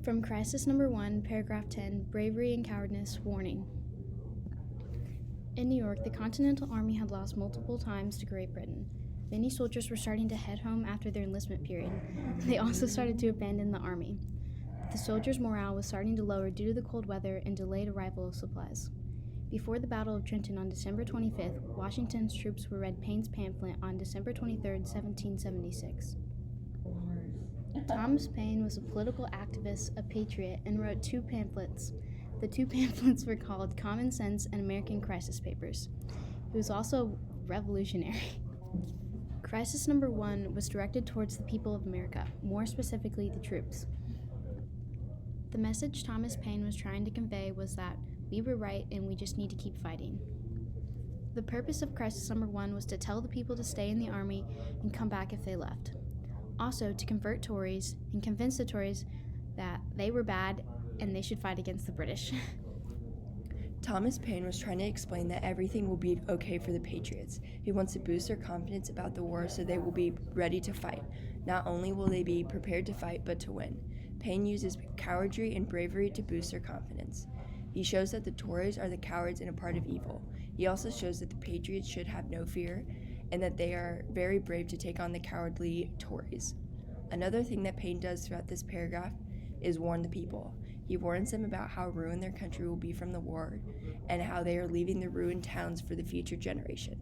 From Crisis Number 1, Paragraph 10, Bravery and Cowardice, Warning. In New York, the Continental Army had lost multiple times to Great Britain. Many soldiers were starting to head home after their enlistment period. They also started to abandon the army. The soldiers' morale was starting to lower due to the cold weather and delayed arrival of supplies. Before the Battle of Trenton on December 25th, Washington's troops were read Paine's pamphlet on December 23, 1776. Thomas Paine was a political activist, a patriot, and wrote two pamphlets. The two pamphlets were called Common Sense and American Crisis Papers. He was also revolutionary. Crisis Number 1 was directed towards the people of America, more specifically the troops. The message Thomas Paine was trying to convey was that we were right and we just need to keep fighting. The purpose of Crisis Number 1 was to tell the people to stay in the army and come back if they left. Also, to convert Tories and convince the Tories that they were bad and they should fight against the British. Thomas Paine was trying to explain that everything will be okay for the Patriots. He wants to boost their confidence about the war so they will be ready to fight. Not only will they be prepared to fight, but to win. Paine uses cowardry and bravery to boost their confidence. He shows that the Tories are the cowards and a part of evil. He also shows that the Patriots should have no fear and that they are very brave to take on the cowardly Tories. Another thing that Paine does throughout this paragraph is warn the people. He warns them about how ruined their country will be from the war and how they are leaving the ruined towns for the future generation.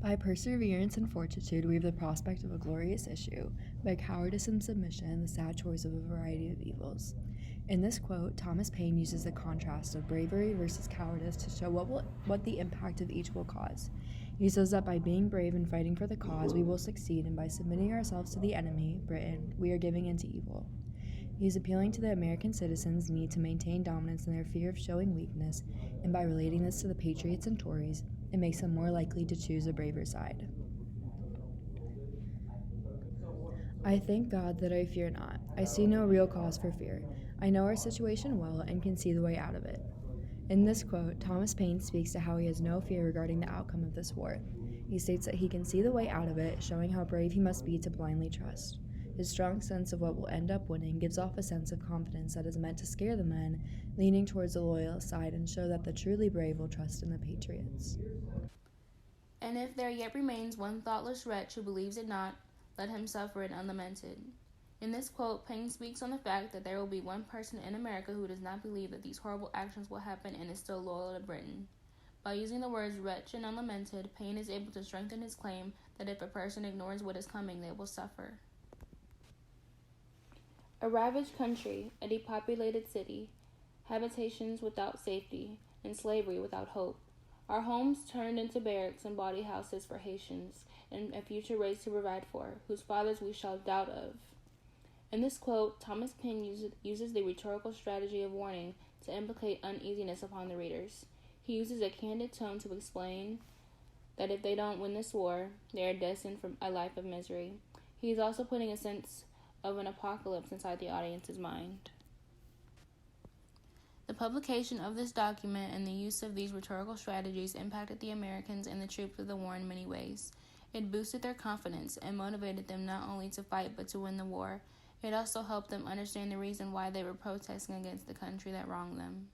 By perseverance and fortitude, we have the prospect of a glorious issue. By cowardice and submission, the sad choice of a variety of evils. In this quote, Thomas Paine uses the contrast of bravery versus cowardice to show what the impact of each will cause. He says that by being brave and fighting for the cause, we will succeed, and by submitting ourselves to the enemy, Britain, we are giving in to evil. He is appealing to the American citizens' need to maintain dominance and their fear of showing weakness, and by relating this to the Patriots and Tories, it makes them more likely to choose a braver side. I thank God that I fear not. I see no real cause for fear. I know our situation well and can see the way out of it. In this quote, Thomas Paine speaks to how he has no fear regarding the outcome of this war. He states that he can see the way out of it, showing how brave he must be to blindly trust. His strong sense of what will end up winning gives off a sense of confidence that is meant to scare the men, leaning towards the loyal side and show that the truly brave will trust in the Patriots. And if there yet remains one thoughtless wretch who believes it not, let him suffer it unlamented. In this quote, Paine speaks on the fact that there will be one person in America who does not believe that these horrible actions will happen and is still loyal to Britain. By using the words wretch and unlamented, Paine is able to strengthen his claim that if a person ignores what is coming, they will suffer. A ravaged country, a depopulated city, habitations without safety, and slavery without hope. Our homes turned into barracks and bawdy houses for Haitians, and a future race to provide for, whose fathers we shall doubt of. In this quote, Thomas Paine uses the rhetorical strategy of warning to implicate uneasiness upon the readers. He uses a candid tone to explain that if they don't win this war, they are destined for a life of misery. He is also putting a sense of an apocalypse inside the audience's mind. The publication of this document and the use of these rhetorical strategies impacted the Americans and the troops of the war in many ways. It boosted their confidence and motivated them not only to fight but to win the war. It also helped them understand the reason why they were protesting against the country that wronged them.